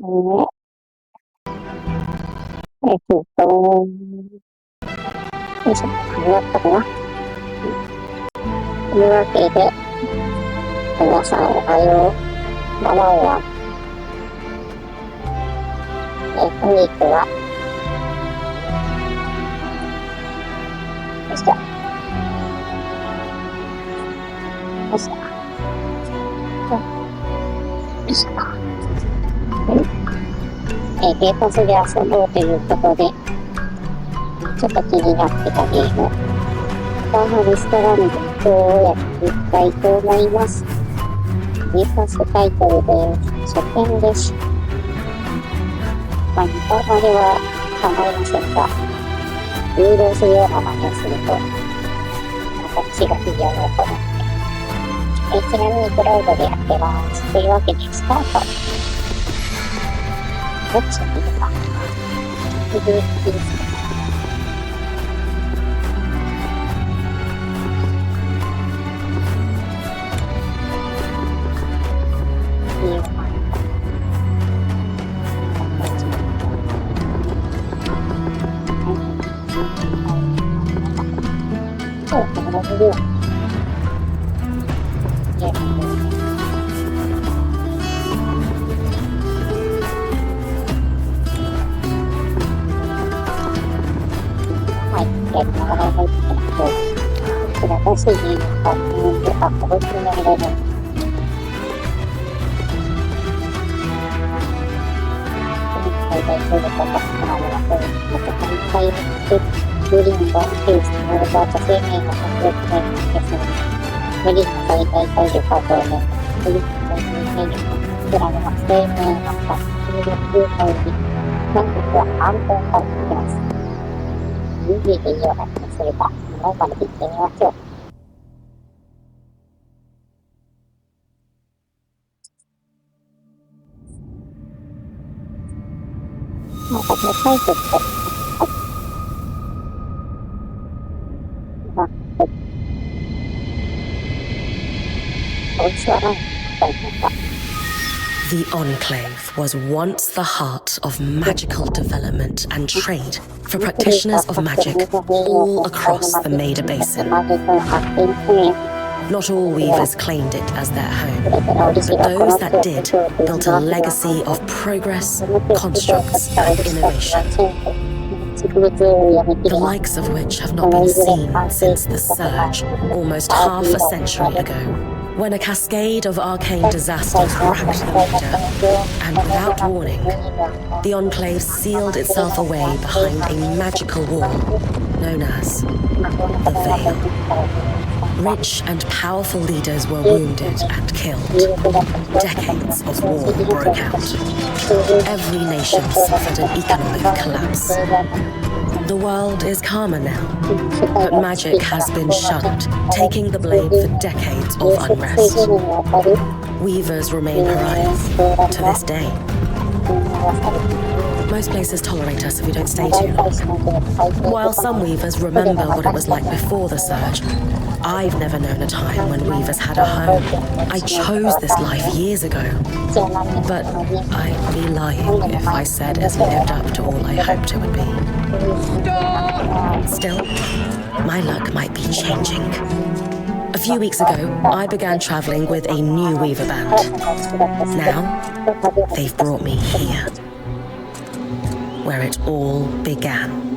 えっと、よいしょ、始まったかな。というわけで、皆さんおはよう。こんばんは。本日は、よいしょ。よいしょ。よいしょ。ゲーパスで遊ぼうということで、ちょっと気になってたゲーム、エターナルストランドをやっていきたいと思います。ゲーパスタイトルで初見です。ネタバレは構いませんが、誘導するような真似をすると、私が非常に怒るので、ちなみにクラウドでやってます。というわけで、スタート。どっちがいいか。右利きですね。そう、同じように。はい、やりながら入ってきます。私に反応で、ここに流れる。大体そういうことがあるので、大体グリーンがフェイスのオーバーと生命の迫力がですね。グリーンの最大体力は当面、グリーンの最大体力、プラムの生命の迫力体力、南極は安定化しています。指でいいような気がするが、今まで行ってみましょう。なんかね、タイトルと、The Enclave was once the heart of magical development and trade for practitioners of magic all across the Maida Basin. Not all weavers claimed it as their home, but those that did built a legacy of progress, constructs, and innovation, the likes of which have not been seen since the Surge, almost half a century ago, when a cascade of arcane disasters racked the Maida, and without warning, the Enclave sealed itself away behind a magical wall known as the Veil. Rich and powerful leaders were wounded and killed. Decades of war broke out. Every nation suffered an economic collapse. The world is calmer now, but magic has been shunned, taking the blame for decades of unrest. Weavers remain pariahs to this day. Most places tolerate us if we don't stay too long. While some weavers remember what it was like before the Surge, I've never known a time when weavers had a home. I chose this life years ago, but I'd be lying if I said it's lived up to all I hoped it would be. Still, my luck might be changing. A few weeks ago, I began traveling with a new weaver band. Now, they've brought me here, where it all began.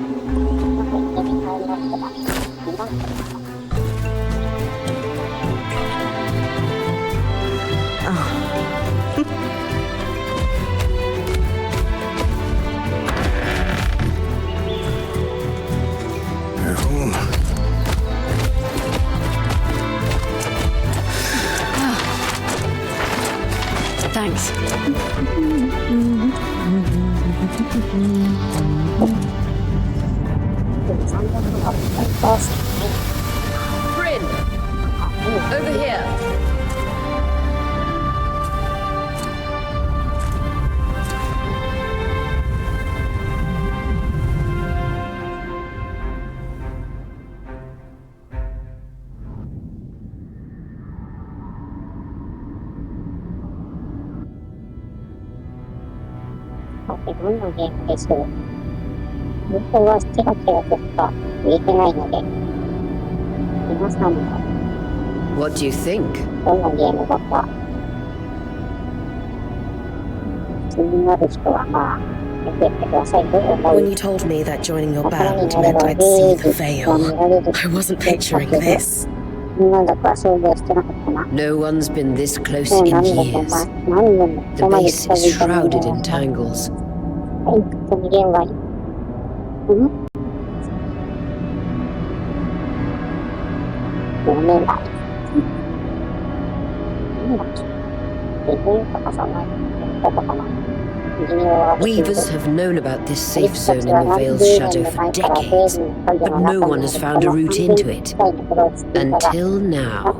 Thanks. Bryn! Over here! さて何のゲームでしょう。情報は7月がちょっと見えてないので、皆さんも What do you think? どんなゲームだか気になる人はまあ見てってください。どう思う When you told me that joining your band meant I'd see the veil, I wasn't picturing this. なんだか想像してなかったな。 No one's been this close もう in 何年も years. 何年も The ここまで base 近 is づいたの shrouded in に tangles. はい、そのゲームは読めない。なんだっけレビューとかそんなのとかな。Weavers have known about this safe zone in the Veil's shadow for decades, but no one has found a route into it. Until now.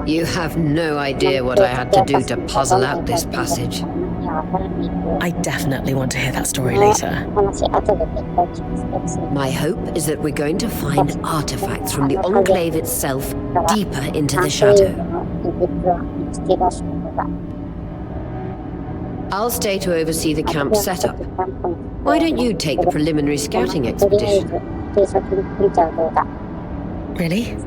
You have no idea what I had to do to puzzle out this passage. I definitely want to hear that story later. My hope is that we're going to find artifacts from the Enclave itself deeper into the shadow. I'll stay to oversee the camp setup. Why don't you take the preliminary scouting expedition? Really?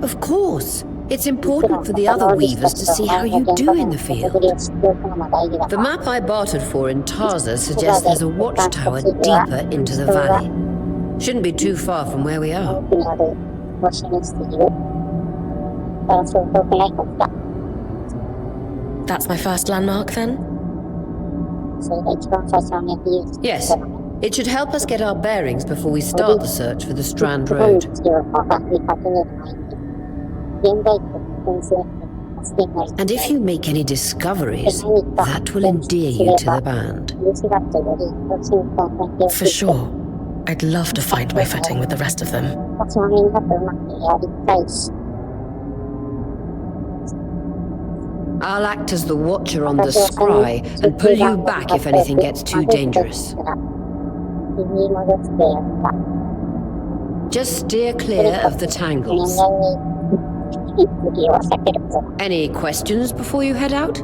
Of course. It's important for the other weavers to see how you do in the field. The map I bartered for in Tarza suggests there's a watchtower deeper into the valley. Shouldn't be too far from where we are. That's my first landmark then? Yes. It should help us get our bearings before we start the search for the Strand Road. And if you make any discoveries, that will endear you to the band. For sure. I'd love to find my footing with the rest of them. I'll act as the watcher on the scry and pull you back if anything gets too dangerous. Just steer clear of the tangles. Any questions before you head out?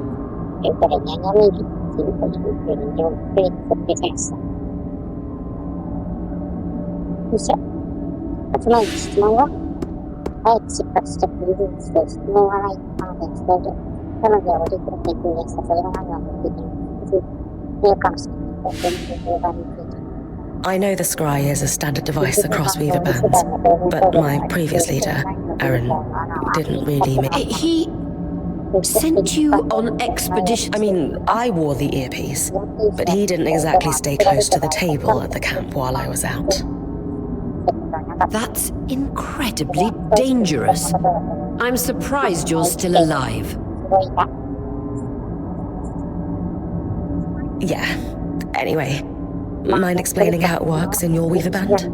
I know the scry is a standard device across weaver bands, but my previous leader, Aaron, didn't really make... He sent you on expedition? I mean, I wore the earpiece, but he didn't exactly stay close to the table at the camp while I was out. That's incredibly dangerous. I'm surprised you're still alive. Yeah. Anyway, mind explaining how it works in your weaver band?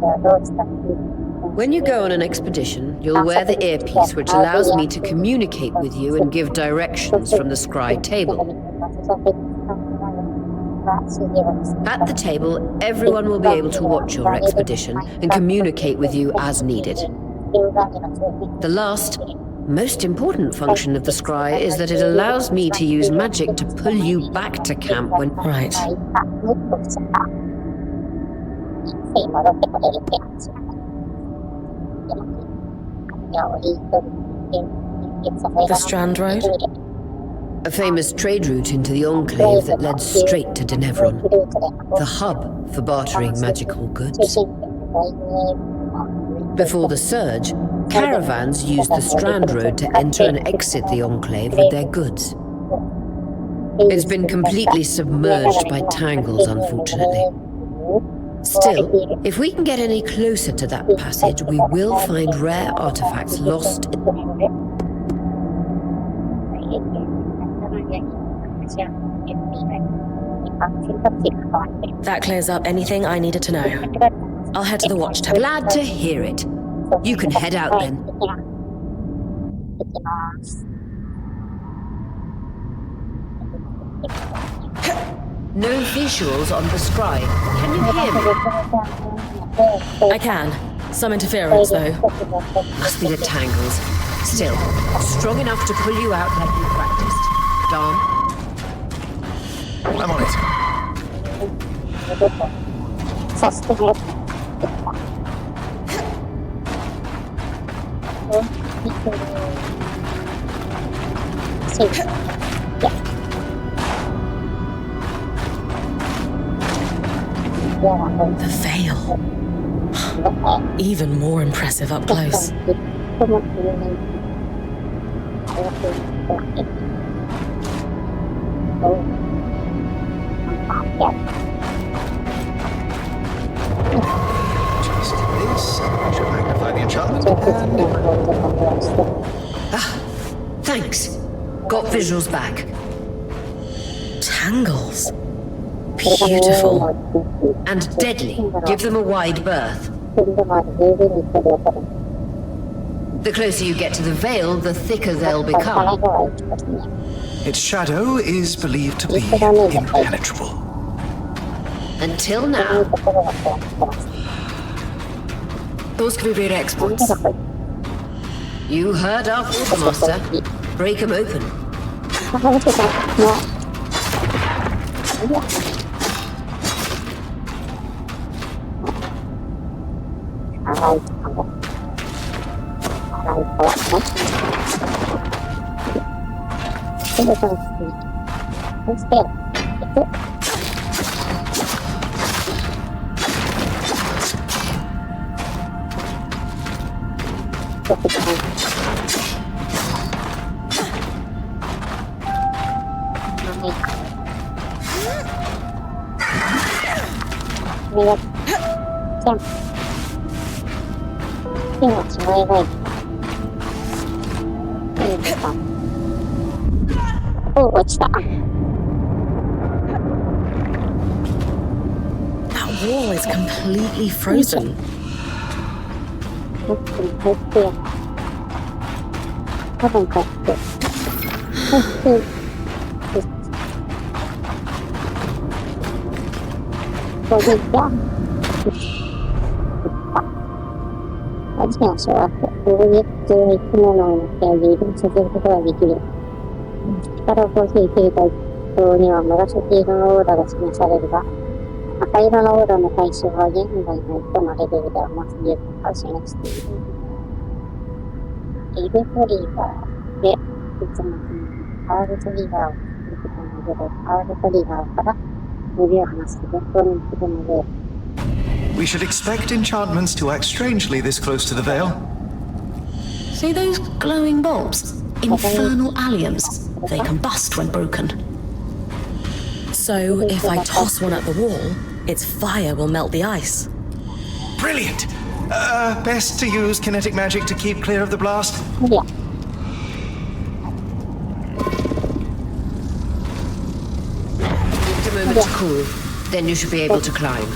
When you go on an expedition, you'll wear the earpiece, which allows me to communicate with you and give directions from the scry table. At the table, everyone will be able to watch your expedition and communicate with you as needed. The last, most important function of the scry is that it allows me to use magic to pull you back to camp when... Right. The Strand Road? A famous trade route into the Enclave that led straight to Denevron, the hub for bartering magical goods. Before the Surge, caravans used the Strand Road to enter and exit the Enclave with their goods. It's been completely submerged by tangles, unfortunately. Still, if we can get any closer to that passage, we will find rare artifacts lost. That clears up anything I needed to know. I'll head to the watchtower. Glad to hear it. You can head out then. No visuals on the scry. Can you hear me? I can. Some interference, though. Must be the tangles. Still, strong enough to pull you out like you practiced. Dom. I'm on it. そしてね。The veil. Even more impressive up close. Just this. I should magnify the enchantment. Thanks. Got visuals back. Tangles. Beautiful. And deadly. Give them a wide berth. The closer you get to the veil, the thicker they'll become. Its shadow is believed to be impenetrable. Until now. Those could be great exploits. You heard our quartermaster. Break them open. That wall is completely frozen. We should expect enchantments to act strangely this close to the veil. See those glowing bulbs? Infernal alliums. They combust when broken. So if I toss one at the wall, its fire will melt the ice. Brilliant! Best to use kinetic magic to keep clear of the blast. Yeah. Just a moment to cool. Then you should be able to climb.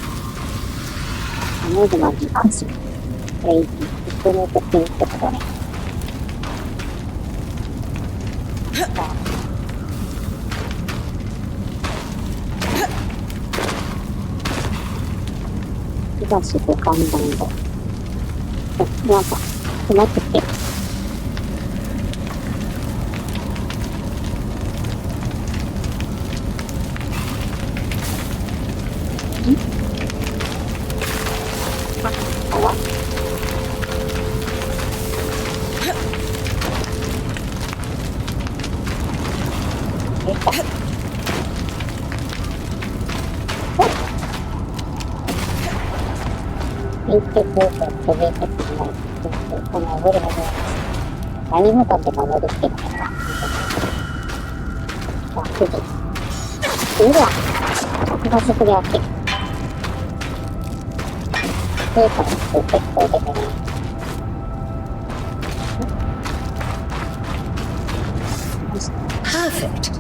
Perfect.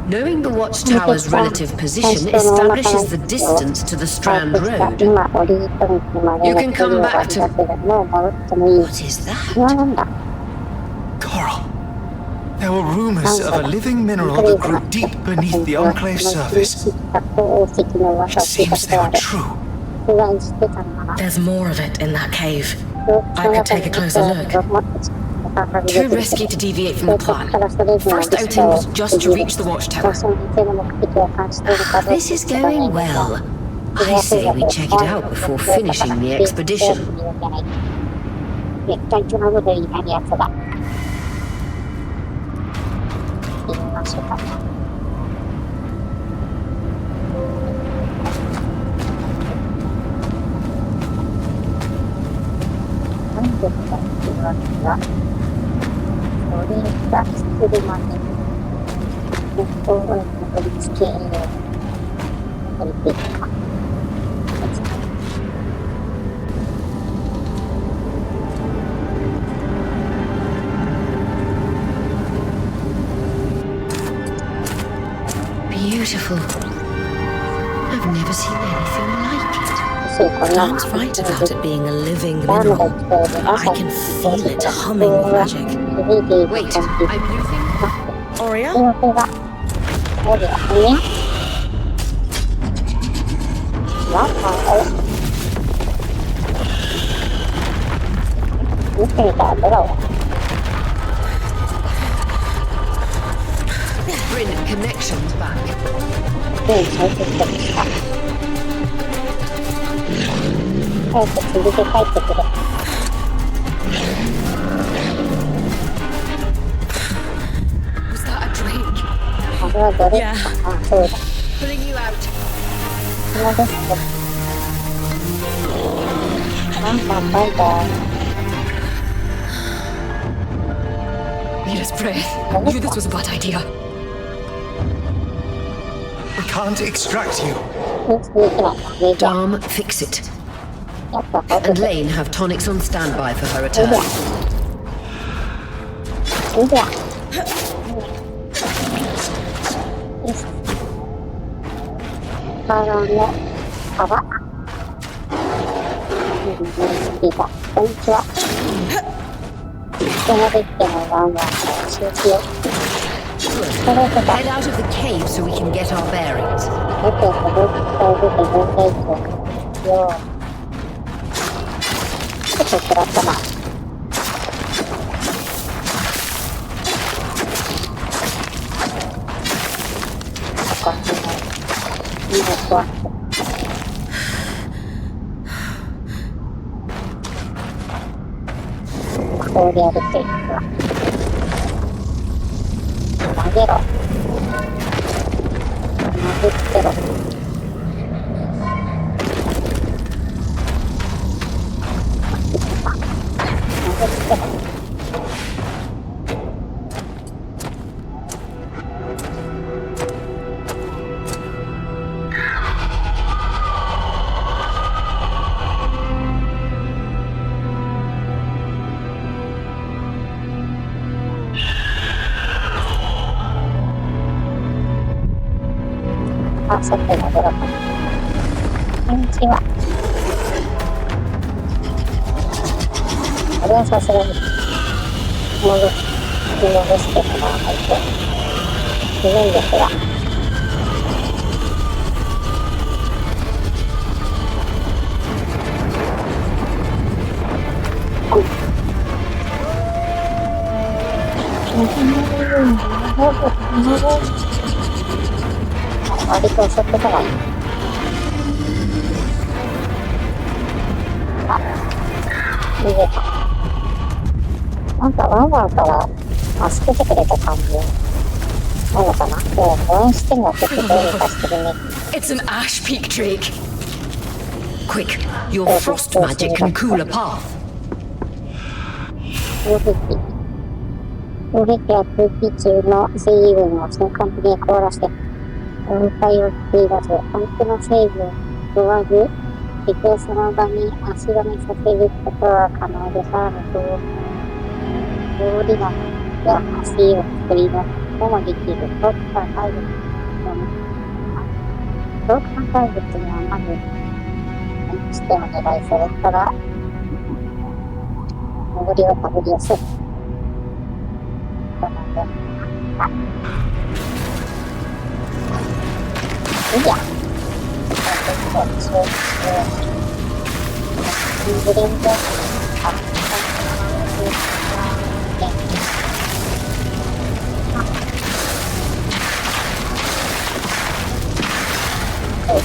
Knowing the watchtower's relative position establishes the distance to the Strand Road. You can come back to... What is that? Coral. There were rumors of a living mineral that grew deep beneath the Enclave's surface. It seems they were true. There's more of it in that cave. I could take a closer look. Too risky to deviate from the plan. First outing was just to reach the watchtower. This is going well. I say we check it out before finishing the expedition. 絶対トラブルになるやつだ。行きましょうか。なんでかっていうわけは、それが作るまでに、本当にたどり着けるようになっていくか。Beautiful. I've never seen anything like it. Dan's right about it being a living mineral. I can feel it humming with magic. Wait, I'm losing... Oria? 見てみたらどうBring connections back. 再生してました。早く続け帰ってくれ。Was that a drink? あれはどれ？あ、そうだ。 Pulling you out. このですね。バイバイ。Need a spray. I knew this was a bad idea. We can't extract you. Dom, fix it. And Lane have tonics on standby for her return. Head out of the cave so we can get our bearings.あ、さっきのドラマ。こんにちは。これはさすがに戻してもらわないと不便ですが。割と遅くから逃げた。なんかワンワンから助けてくれた感じなのかな。もう応援しても結構どうにかしてるね。 It's an ash peak drake. Quick, your frost magic can cool a path. 攻撃や空気中の水分を瞬間的に凍らして雲海を吸い出す。相手の成分を問わず敵をその場に足止めさせることは可能で、さらに氷がや足を作り出すこともできる。遠くから怪物にはまずしてお願いするから、氷をかぶりやすい。いいや。ブレンド。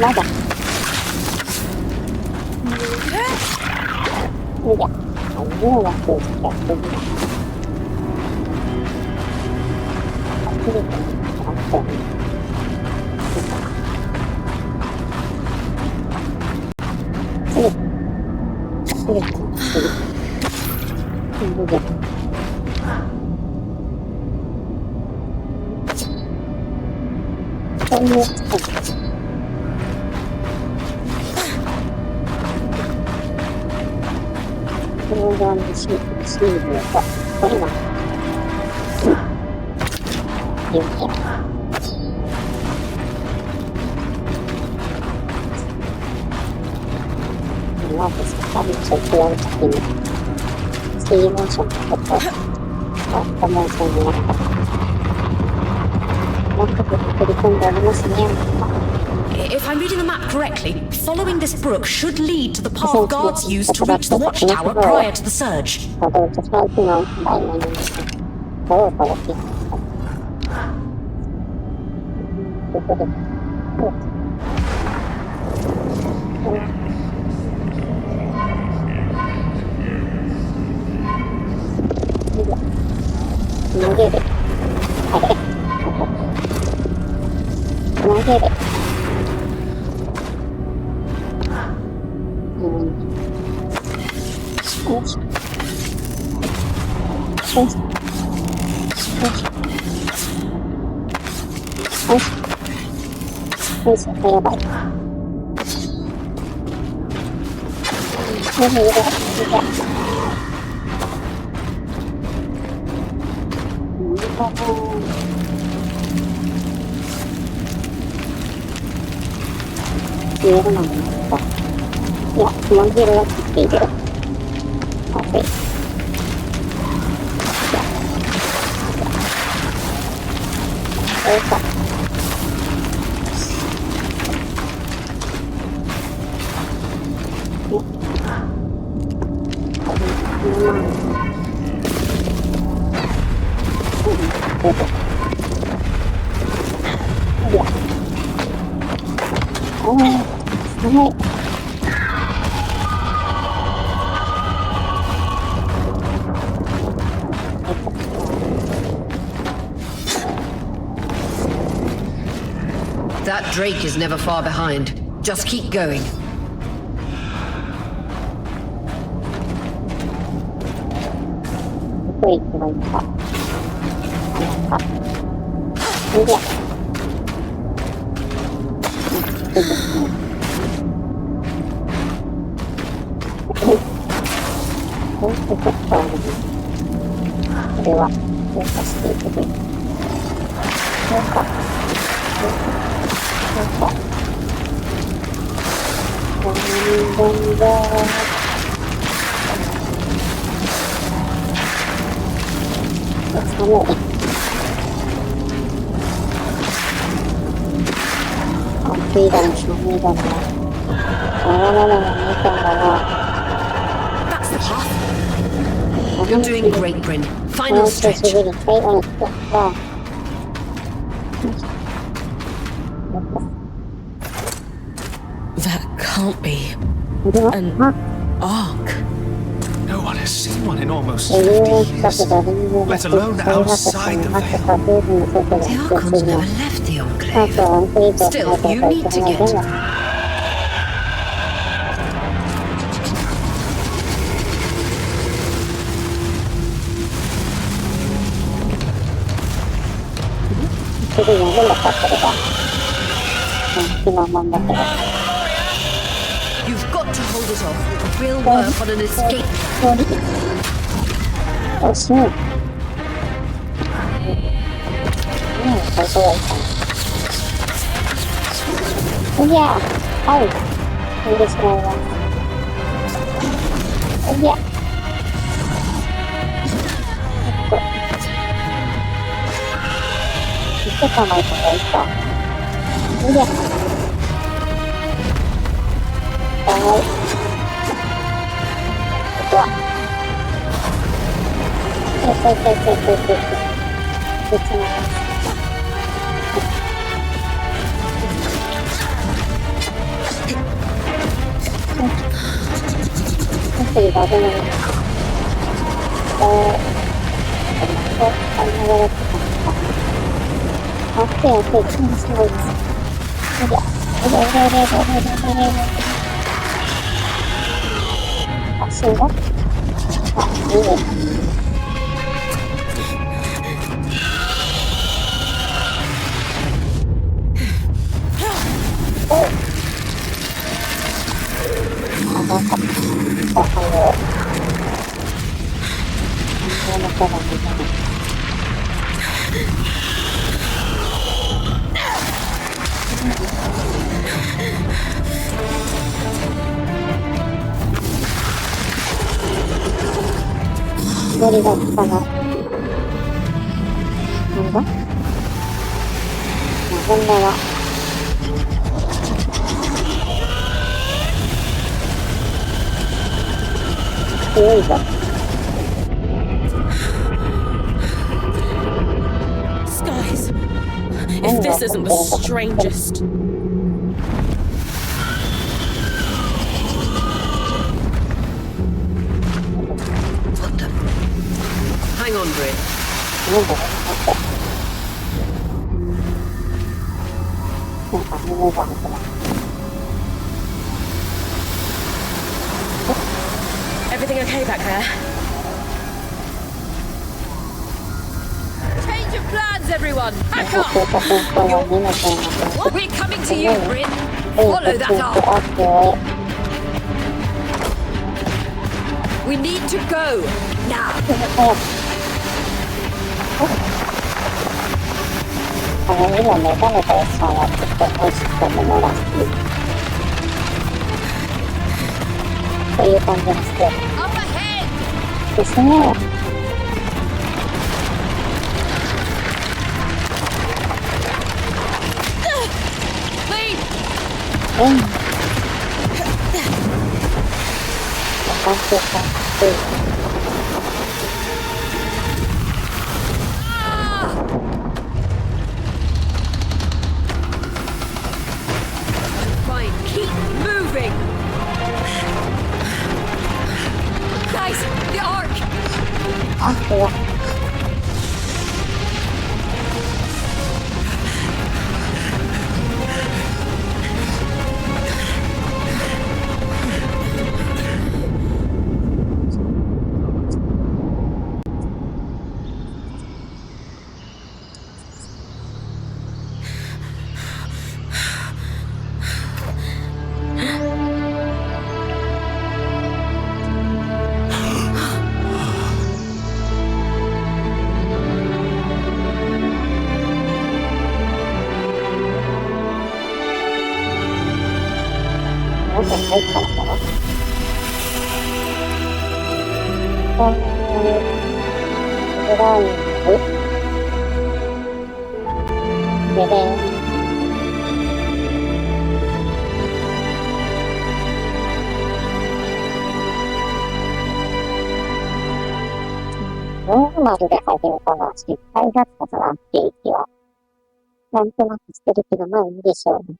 まだ。もう枠を使ってみます。これがシールと、これが、よっしゃ。まず、多分ちょっとやるときに、フリーモーションがちょっと変わったモーションになった。なんか振り込んでありますね。If I'm reading the map correctly, following this brook should lead to the path guards used to reach the watchtower prior to the surge. 投げる。あれ。投げる。よし。よし。よし。よし。やばい。やばい。見えるのもあった。いや、紛れがつっている。あれ。That Drake is never far behind. Just keep going. That's the path. You're doing great, Bryn. Final stretch. That can't be an arc. No one has seen one in almost 50 years, let alone outside the veil. The Archons never left the Enclave. Still, you need to get... You've got to hold it off. We'll work on an escape. 煙が来たな。なんだ？こんばんは。強いぞ。Skies. If this isn't the strangest. What the? Hang on, Bryn. なんだろう、なんか耳が入ってます。Everything okay back there? Change of plans, everyone! Pack 警 up! 察の人が見なきゃいけない。 We're coming to you, Bryn! Follow that up! We need to go! Now! 今目覚めたやつさんはちょっと美味しくものらしい。という感じがして。 Up ahead! ですね。Lead! うん。完成した。Fine, keep moving! Guys, the arc! あ、うわ。なんか入ったのかな。ブラウンズ。でね。ノーマルで始めたのは失敗だったかなっていう気は。なんとなくしてるけど、まあいいでしょうね。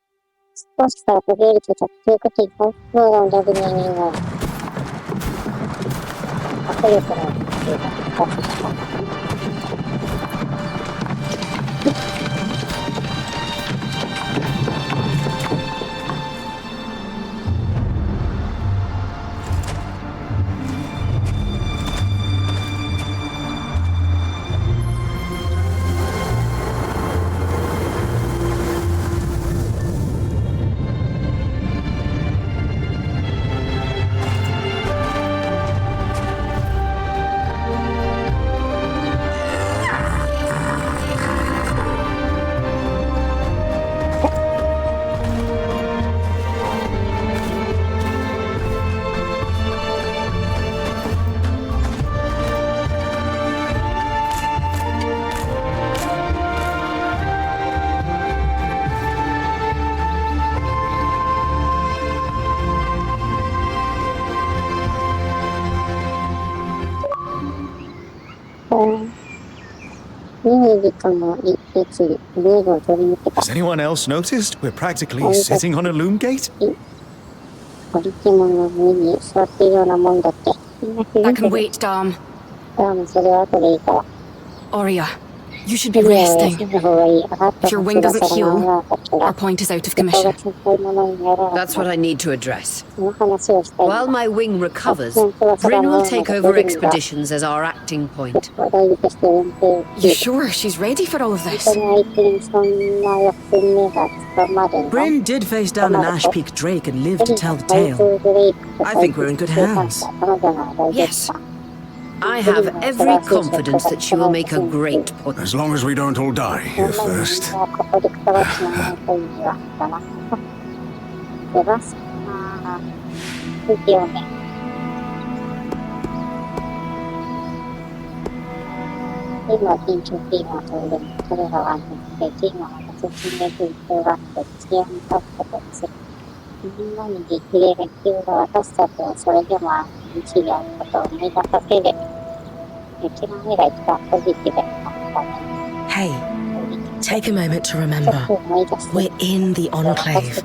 少しから飛び降りて着空時に高速のラブにの迫力のっていうか、2つした。Has anyone else noticed? We're practically sitting on a loom gate. That can wait, Dom. Oria, you should be resting. If your wing doesn't heal, our point is out of commission. That's what I need to address. While my wing recovers, Bryn will take over expeditions as our acting point. You sure she's ready for all of this? Bryn did face down an Ash Peak Drake and lived to tell the tale. I think we're in good hands. Yes. I have every confidence that she will make a great point. As long as we don't all die here first. 今緊急避難というそれが今説明必要があって治安に立つことですみんなにできれる必要が私たちはそれでも日々あることを思い出させる一番目が一番ポジティブなったね Hey, take a moment to remember. We're in the Enclave.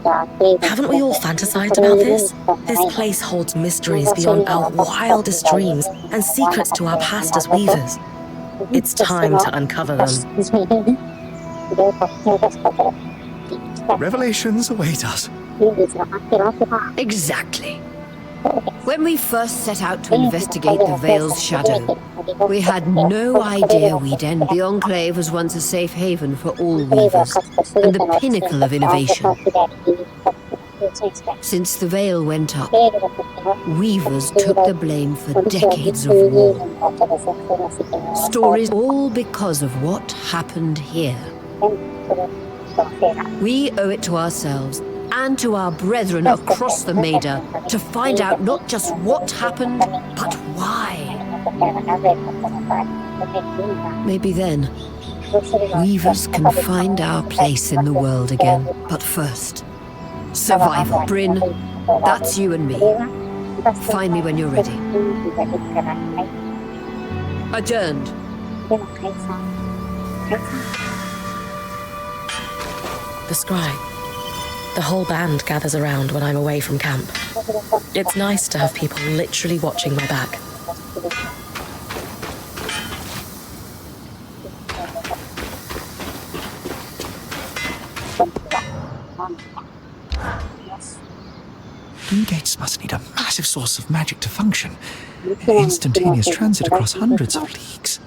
Haven't we all fantasized about this? This place holds mysteries beyond our wildest dreams and secrets to our past as weavers. It's time to uncover them. Revelations await us. Exactly. When we first set out to investigate the Veil's shadow, we had no idea we'd end. The Enclave was once a safe haven for all weavers, and the pinnacle of innovation. Since the Veil went up, weavers took the blame for decades of war. Stories all because of what happened here. We owe it to ourselves and to our brethren across the Maida to find out not just what happened, but why. Maybe then, weavers can find our place in the world again. But first, survival. Bryn, that's you and me. Find me when you're ready. Adjourned. The scribe. The whole band gathers around when I'm away from camp. It's nice to have people literally watching my back. Loom gates must need a massive source of magic to function. Instantaneous transit across hundreds of leagues.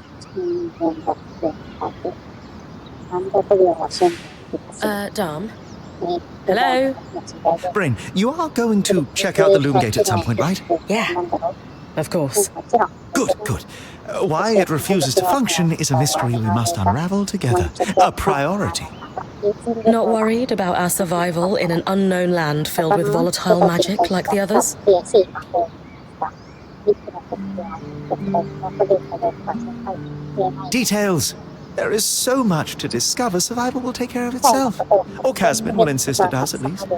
Dom? Hello? Bryn, you are going to check out the loom gate at some point, right? Yeah, of course. Good, good. Why it refuses to function is a mystery we must unravel together. A priority. Not worried about our survival in an unknown land filled with volatile magic like the others? Details. There is so much to discover, survival will take care of itself. Or Casmin will insist it does, at least.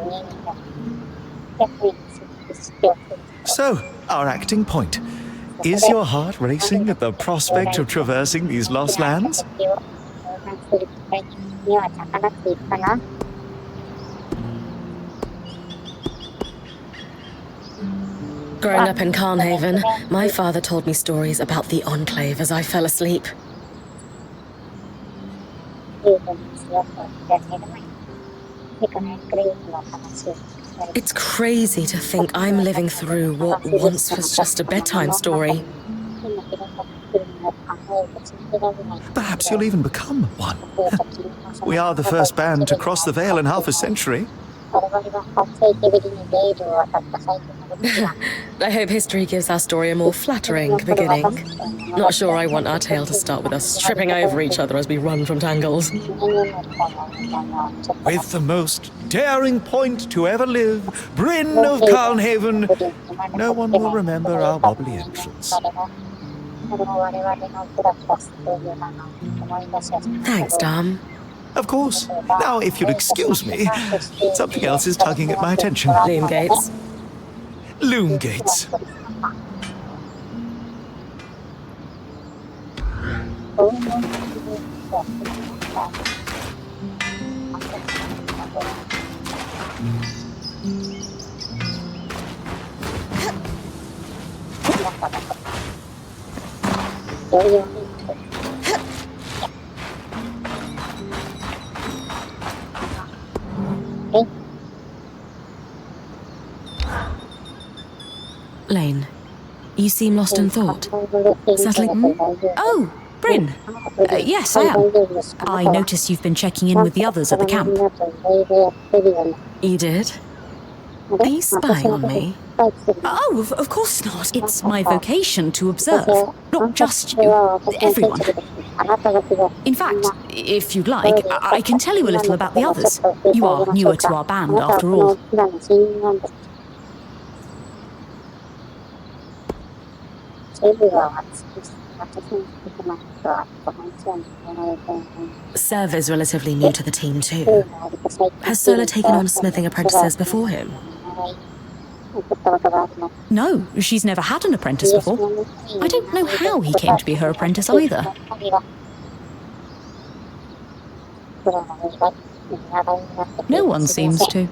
So, our acting point. Is your heart racing at the prospect of traversing these lost lands? Growing up in Carnhaven, my father told me stories about the Enclave as I fell asleep. It's crazy to think I'm living through what once was just a bedtime story. Perhaps you'll even become one. We are the first band to cross the Veil in half a century. I hope history gives our story a more flattering beginning. Not sure I want our tale to start with us tripping over each other as we run from tangles. With the most daring point to ever live, Bryn of Carnhaven, no one will remember our wobbly entrance. Thanks, Dom. Of course. Now, if you'll excuse me, something else is tugging at my attention. Loom gates. Loom gates. Lane, you seem lost in thought. Settling? Oh, Bryn. Yes, I am. I notice you've been checking in with the others at the camp. You did? Are you spying on me? Oh, of course not. It's my vocation to observe. Not just you, everyone. In fact, if you'd like, I can tell you a little about the others. You are newer to our band, after all. Sev is relatively new to the team too. Has Sola taken on smithing apprentices before him? No, she's never had an apprentice before. I don't know how he came to be her apprentice either. No one seems to.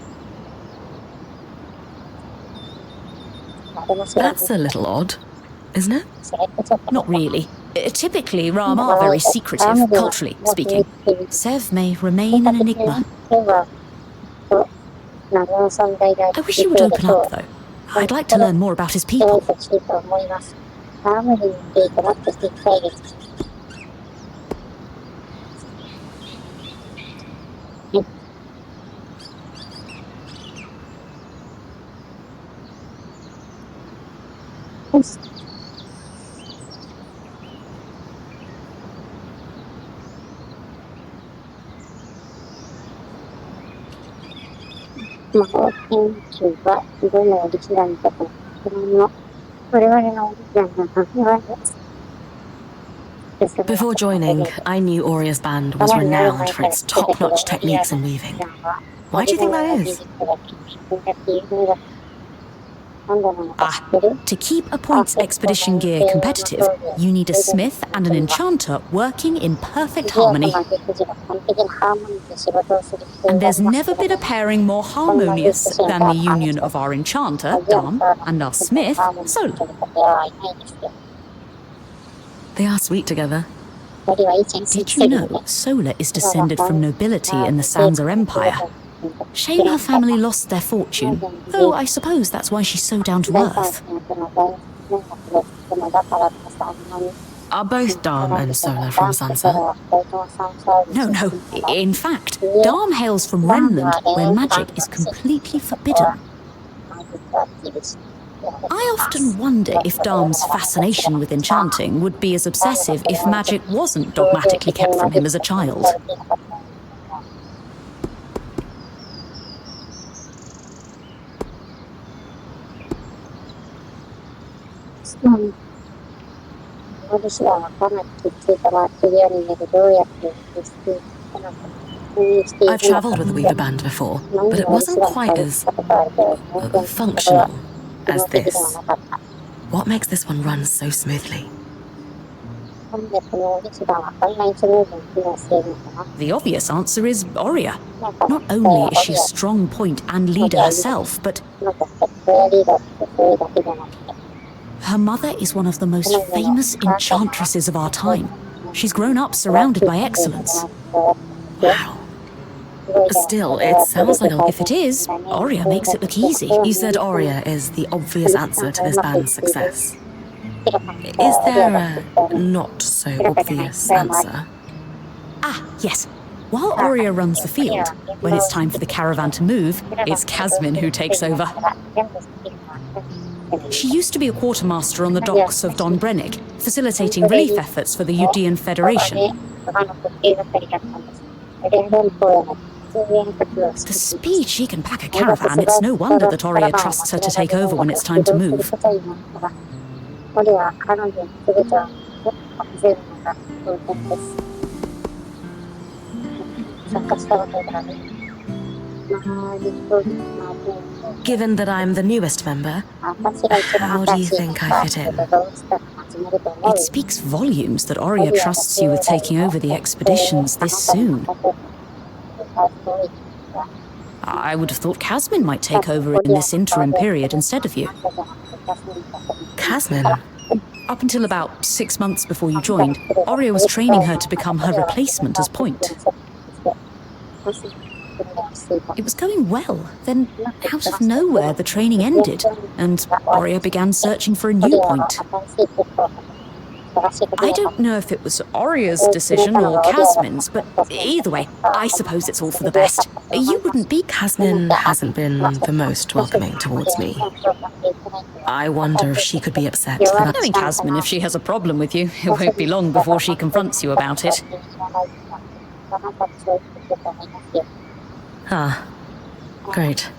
That's a little odd, isn't it? Not really. Typically, Ram are very secretive, culturally speaking. Sev may remain an enigma. I wish he would open up, though. I'd like to learn more about his people. Before joining, I knew Oria's band was renowned for its top-notch techniques in weaving. Why do you think that is? To keep a points expedition gear competitive, you need a smith and an enchanter working in perfect harmony. And there's never been a pairing more harmonious than the union of our enchanter, Dam, and our smith, Sola. They are sweet together. Did you know Sola is descended from nobility in the Sansa Empire? Shame her family lost their fortune, though I suppose that's why she's so down to earth. Are both Dam and Sola from Sansa? No. In fact, Dam hails from Renland, where magic is completely forbidden. I often wonder if Dam's fascination with enchanting would be as obsessive if magic wasn't dogmatically kept from him as a child. I've travelled with a weaver band before, but it wasn't quite as functional as this. What makes this one run so smoothly? The obvious answer is Oria. Not only is she a strong point and leader herself, but her mother is one of the most famous enchantresses of our time. She's grown up surrounded by excellence. Wow. Still, it sounds like If it is, Oria makes it look easy. You said Oria is the obvious answer to this band's success. Is there a not-so-obvious answer? Yes. While Oria runs the field, when it's time for the caravan to move, it's Casmin who takes over. She used to be a quartermaster on the docks of Don Brennick, facilitating relief efforts for the Udean Federation. The speed she can pack a caravan, it's no wonder that Oria trusts her to take over when it's time to move. Given that I'm the newest member, how do you think I fit in? It speaks volumes that Oria trusts you with taking over the expeditions this soon. I would have thought Casmin might take over in this interim period instead of you. Casmin? Up until about 6 months before you joined, Oria was training her to become her replacement as point. It was going well, then out of nowhere the training ended, and Oria began searching for a new point. I don't know if it was Oria's decision or Casmin's, but either way, I suppose it's all for the best. You wouldn't be... Casmin hasn't been the most welcoming towards me. I wonder if she could be upset that... Knowing Casmin, if she has a problem with you, it won't be long before she confronts you about it. Ah, great.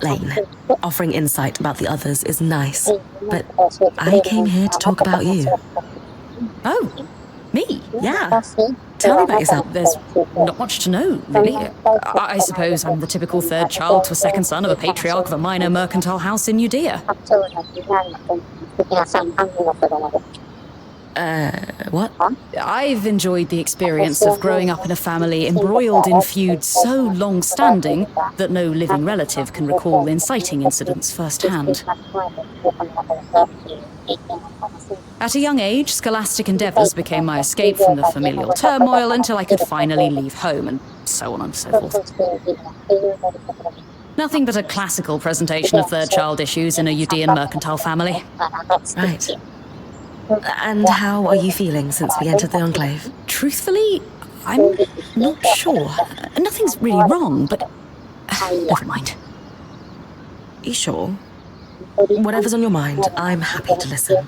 Lane, offering insight about the others is nice, but I came here to talk about you. Oh, me? Yeah. Tell me about yourself. There's not much to know, really. I suppose I'm the typical third child to a second son of a patriarch of a minor mercantile house in Judea. What? I've enjoyed the experience of growing up in a family embroiled in feuds so long-standing that no living relative can recall inciting incidents firsthand. At a young age, scholastic endeavours became my escape from the familial turmoil until I could finally leave home, and so on and so forth. Nothing but a classical presentation of third child issues in a Judean mercantile family. Right. And how are you feeling since we entered the Enclave? Truthfully, I'm not sure. Nothing's really wrong, but never mind. You sure? Whatever's on your mind, I'm happy to listen.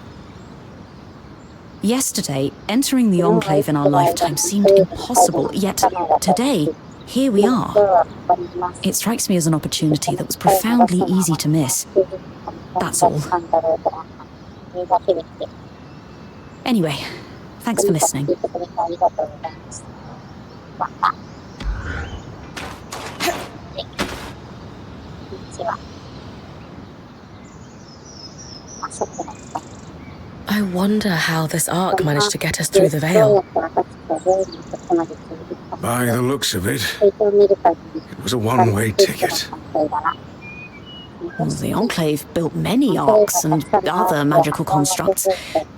Yesterday, entering the Enclave in our lifetime seemed impossible, yet today, here we are. It strikes me as an opportunity that was profoundly easy to miss. That's all. Anyway, thanks for listening. I wonder how this arc managed to get us through the veil. By the looks of it, it was a one-way ticket. Well, the Enclave built many arcs and other magical constructs.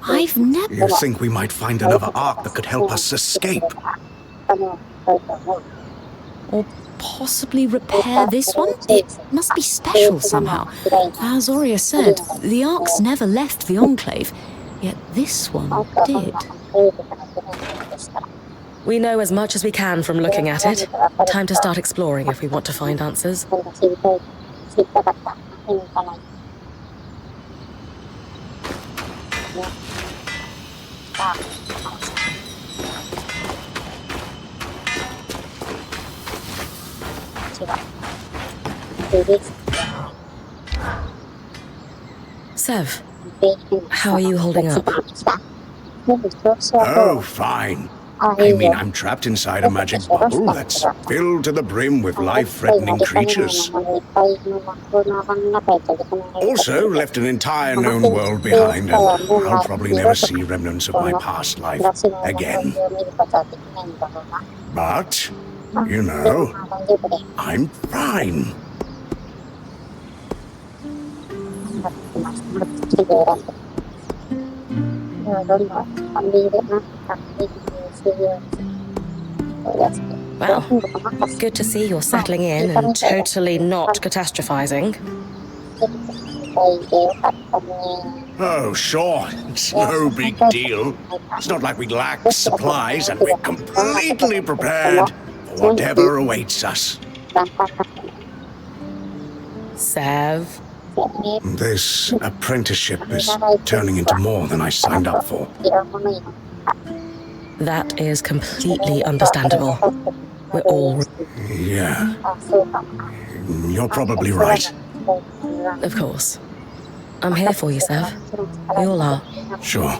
I've never... You think we might find another arc that could help us escape? Or possibly repair this one? It must be special somehow. As Aurea said, the arcs never left the Enclave, yet this one did. We know as much as we can from looking at it. Time to start exploring if we want to find answers. Sev, how are you holding up? Oh, fine. I mean, I'm trapped inside a magic bubble that's filled to the brim with life-threatening creatures. Also, left an entire known world behind, and I'll probably never see remnants of my past life again. But, you know, I'm fine. Well, good to see you're settling in and totally not catastrophizing. Oh, sure, it's no big deal. It's not like we lack supplies, and we're completely prepared for whatever awaits us. Sev, This apprenticeship is turning into more than I signed up for. that is completely understandable. We're all... Yeah. You're probably right. Of course. I'm here for you, Sev. We all are. Sure.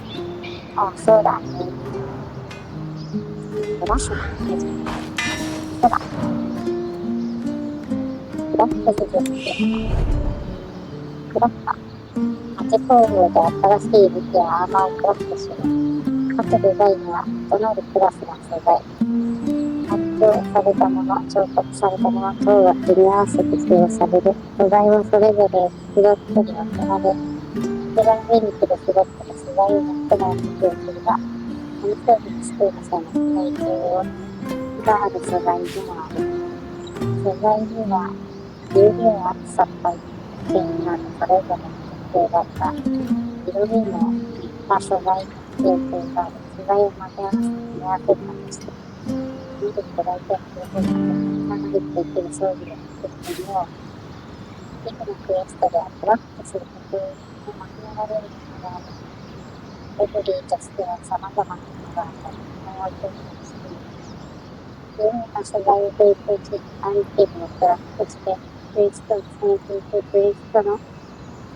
が素材を提供し、アンティブのプラスとして、プリストを進めていくプリストの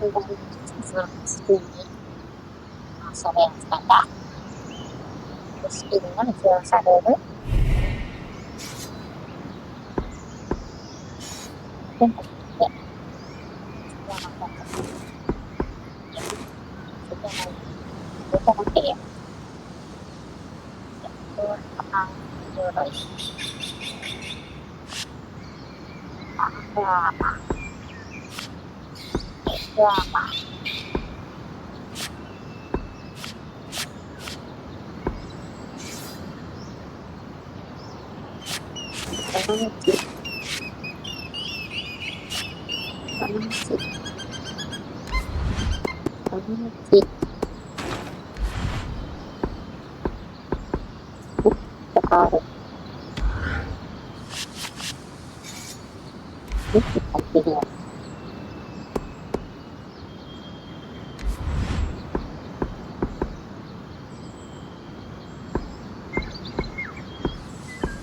素材の一つのスキンに、それを使ったスキンが使用される。で、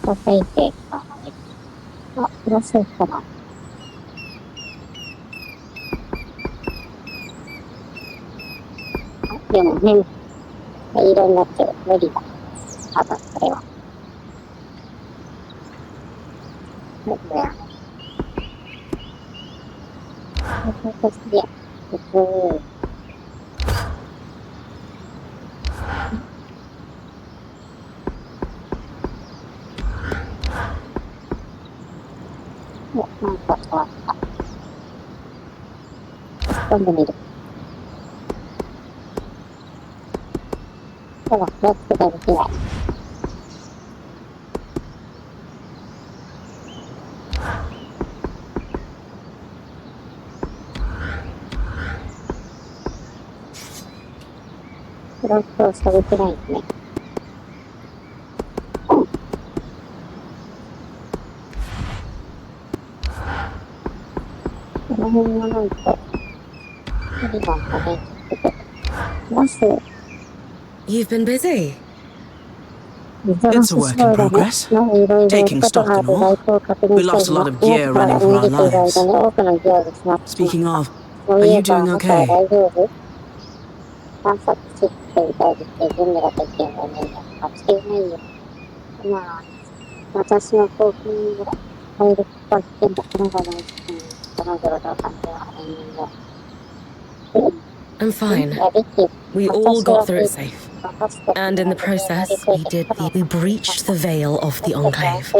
叩いて、プラスかな。でもね、色になってる。無理だ。多分、これは。無理だよね。そして、なんか変わった。今度見る。ただ、ロックができない。ロックをされてないですね。この辺もなんか、無理なんかね。バス。You've been busy. It's a work in progress. Taking stock and all. We lost a lot of gear running for our lives. Speaking of, are you doing okay? 探索してみたいですけど、準備ができてるので、していないよ。まあ、私の興奮が入ることは全部この場のこの状況感ではあるので。I'm fine. We all got through it safe. And in the process, we breached the veil of the Enclave.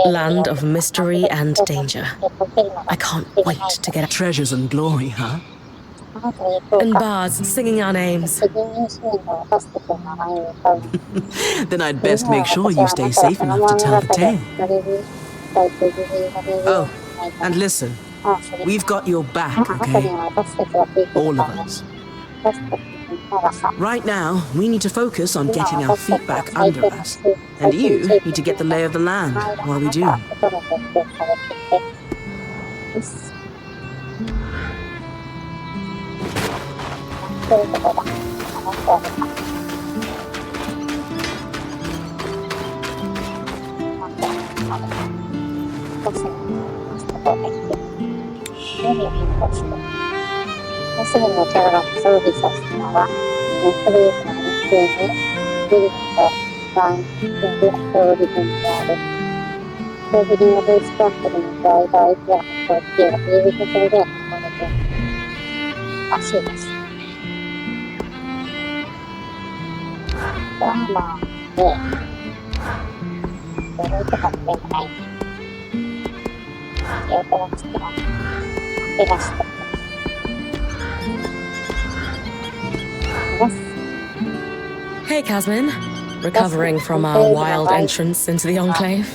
Land of mystery and danger. I can't wait to get out. Treasures and glory, huh? And bards singing our names. Then I'd best make sure you stay safe enough to tell the tale. Oh, and listen. We've got your back, okay? All of us. Right now, we need to focus on getting our feet back under us. And you need to get the lay of the land while we do. Hey, Casmin. Recovering from our wild entrance into the Enclave.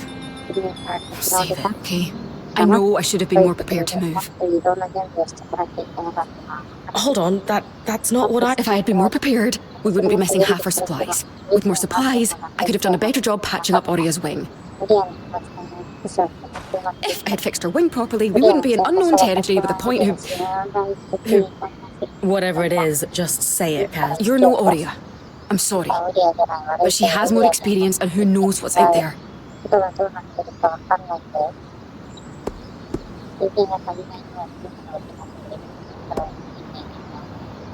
Save it, okay? I know I should have been more prepared to move. Hold on, that's not what I... If I had been more prepared, we wouldn't be missing half our supplies. With more supplies, I could have done a better job patching up Oria's wing. If I had fixed her wing properly, we wouldn't be in unknown territory with a point who... Whatever it is, just say it, Kaz. You're no Oria. I'm sorry. But she has more experience and who knows what's out there. ことがどうなってるかわかんないけど、経験が足りないのは自分の気がするから、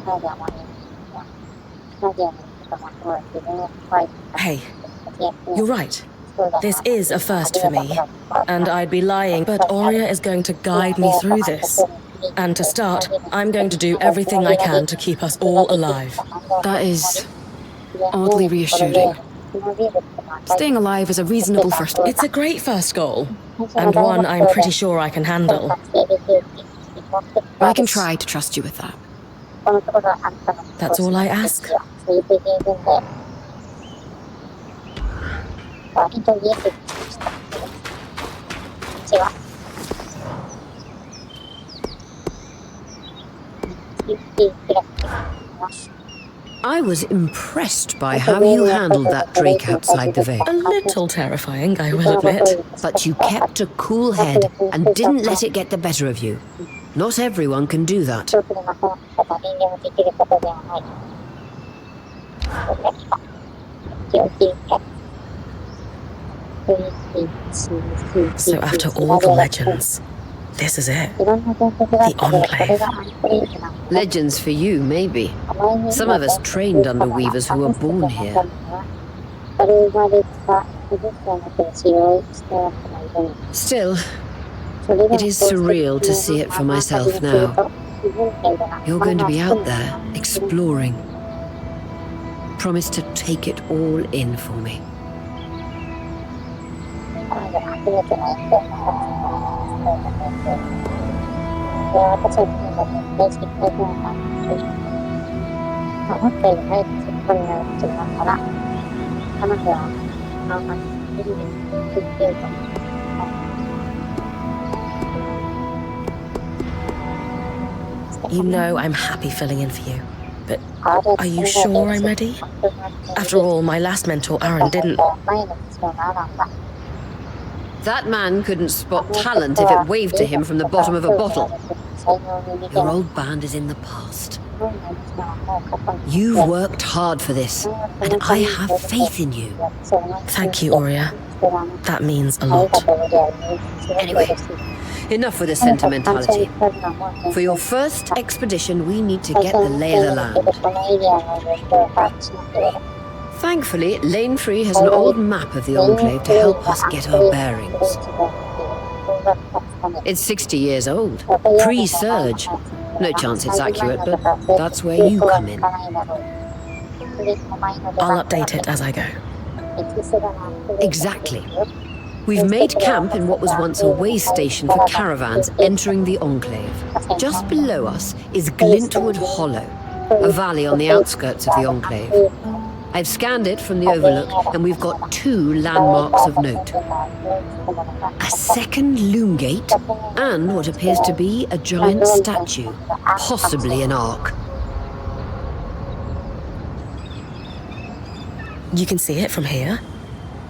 スタジアムに、スタジアムにとかもそう自分の怖い。 Hey, you're right. This is a first for me, and I'd be lying, but Aurea is going to guide me through this. And to start, I'm going to do everything I can to keep us all alive. That is oddly reassuring. Staying alive is a reasonable first. It's a great first goal, and one I'm pretty sure I can handle. I can try to trust you with that. That's all I ask. I was impressed by how you handled that drake outside the veil. A little terrifying, I will admit. But you kept a cool head and didn't let it get the better of you. Not everyone can do that. So after all the legends, this is it. The Enclave. Legends for you, maybe. Some of us trained under weavers who were born here. Still, it is surreal to see it for myself now. You're going to be out there, exploring. Promise to take it all in for me. You know I'm happy filling in for you, but are you sure I'm ready? After all, my last mentor, Aaron, didn't. That man couldn't spot talent if it waved to him from the bottom of a bottle. Your old band is in the past. You've worked hard for this, and I have faith in you. Thank you, Aurea. That means a lot. Anyway, enough with the sentimentality. For your first expedition, we need to get the lay of the land. Thankfully, Lane Free has an old map of the Enclave to help us get our bearings. It's 60 years old, pre-surge. No chance it's accurate, but that's where you come in. I'll update it as I go. Exactly. We've made camp in what was once a way station for caravans entering the Enclave. Just below us is Glintwood Hollow, a valley on the outskirts of the Enclave. I've scanned it from the overlook, and we've got 2 landmarks of note. A second loom gate, and what appears to be a giant statue, possibly an ark. You can see it from here?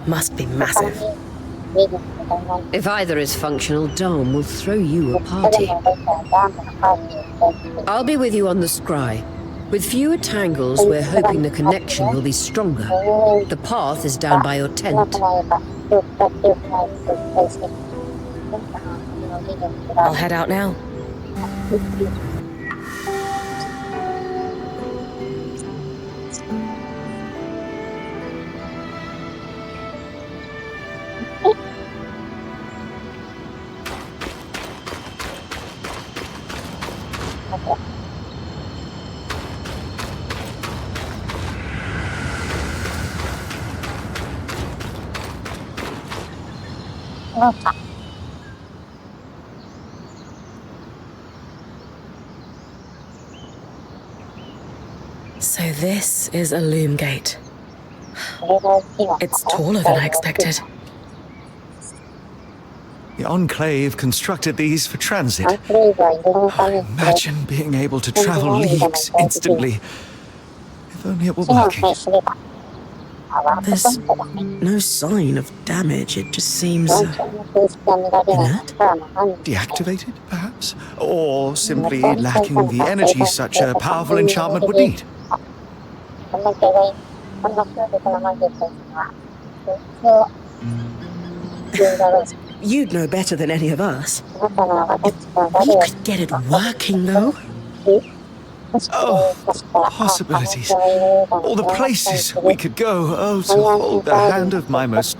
Must be massive. If either is functional, Dom will throw you a party. I'll be with you on the scry. With fewer tangles, we're hoping the connection will be stronger. The path is down by your tent. I'll head out now. So this is a loom gate. It's taller than I expected. The Enclave constructed these for transit. Imagine being able to travel leagues instantly. If only it were working. There's no sign of damage. It just seems inert. Deactivated, perhaps? Or simply lacking the energy such a powerful enchantment would need. You'd know better than any of us. だから私は We 誰を could get it working, though. Oh, possibilities. All the places we could go. Oh, to hold the hand of my most...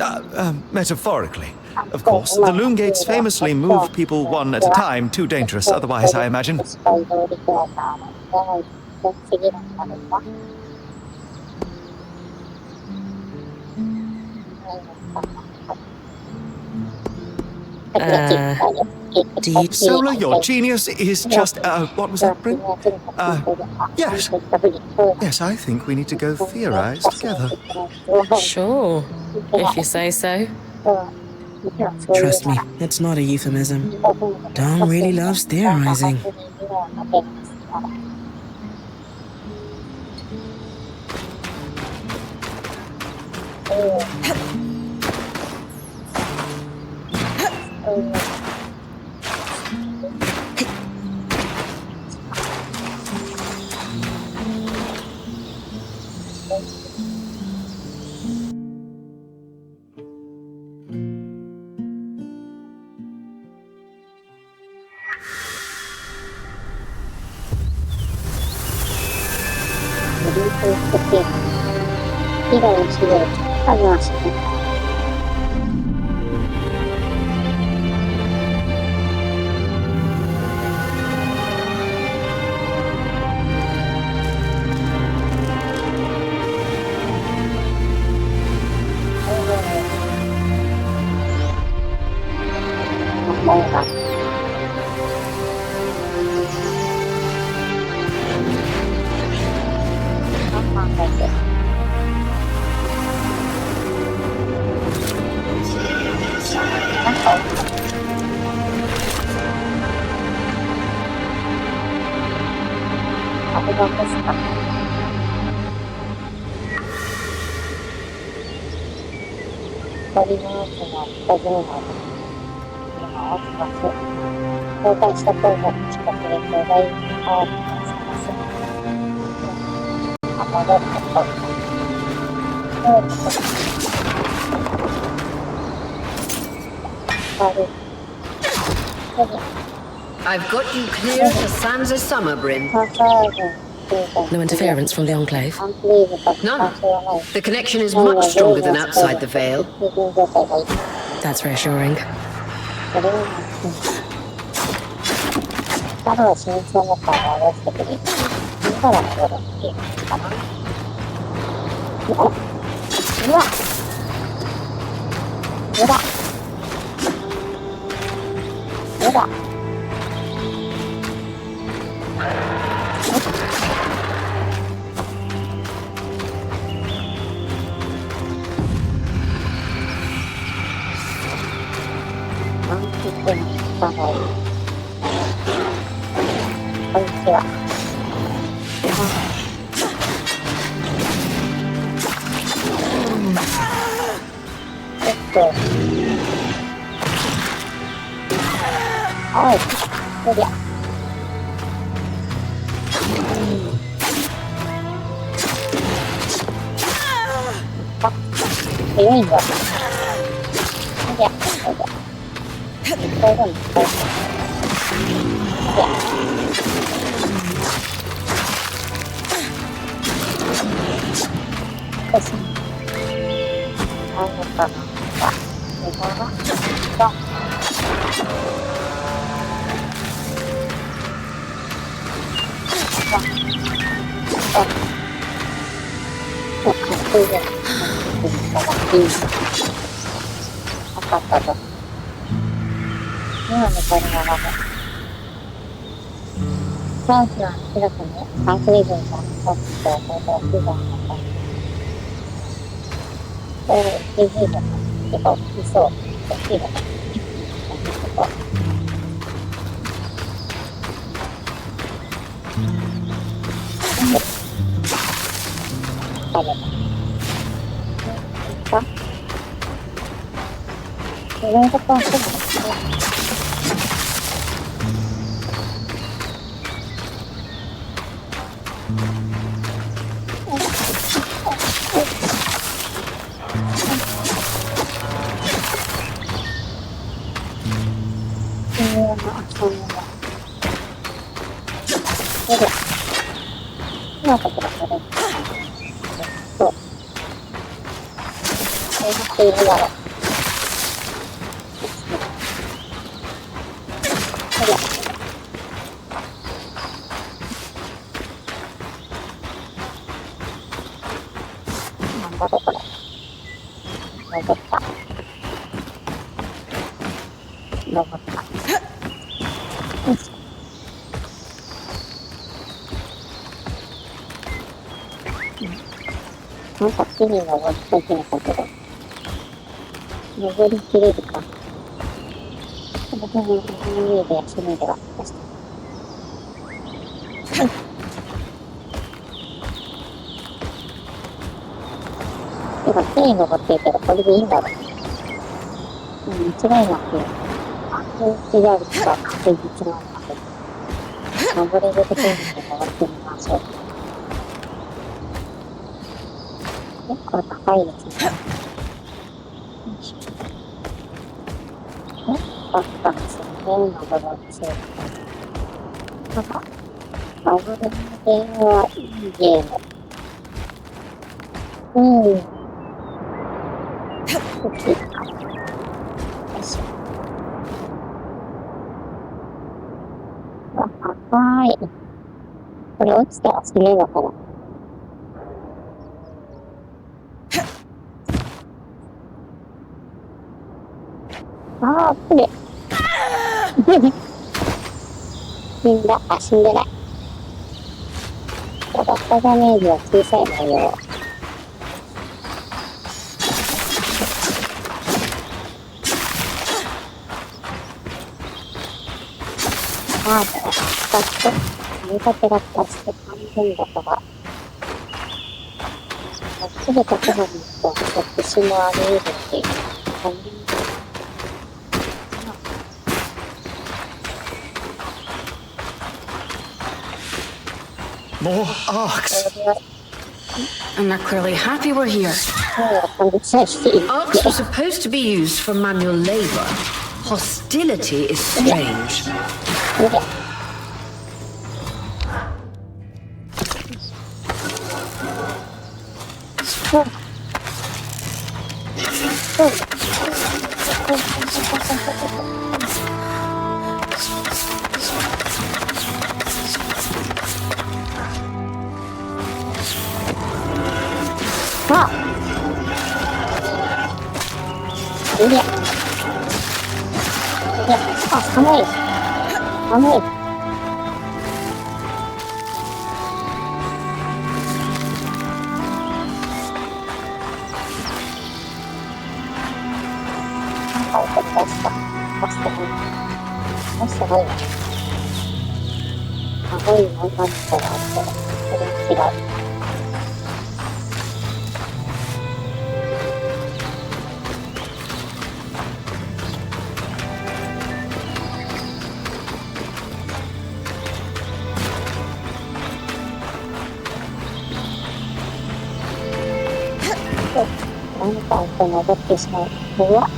metaphorically. Of course, the loom gates famously move people one at a time. Too dangerous otherwise, I imagine. Did Solar, your genius is just... what was that, Bryn? Yes. Yes, I think we need to go theorize together. Sure, if you say so. Trust me, it's not a euphemism. Dom really loves theorizing. I've got you clear to Sansa Summer, Bryn. No interference from the Enclave. None. The connection is much stronger than outside the Vale. That's reassuring. 今ここでこれ。そう。こうなっているだろう。これ。なんだろうこれ。登った。登った。よし。なんか木に登り始めたけど、登りきれるか。この辺の上で休みではありました。今、木に登ってるけど、これでいいんだろう。間違いなく、安全であることは確実なんだけど、登れるところに登ってみましょう。結構高いですね。バッタンですね。登ろうとする。なんか、登るゲームはいいゲーム。大きいか。よいしょ。高い。これ落ちたら死ぬのかな。これ。死んだ。あ、死んでない。ただ、ダメージは小さいのよ。使って、組み立てが2つで半分だから、すぐ立てないと、私もあり得るっていう感じ。More arcs. I'm not clearly happy we're here. Arcs were supposed to be used for manual labor. Hostility is strange.寒い。何かと登ってしまう。うわ。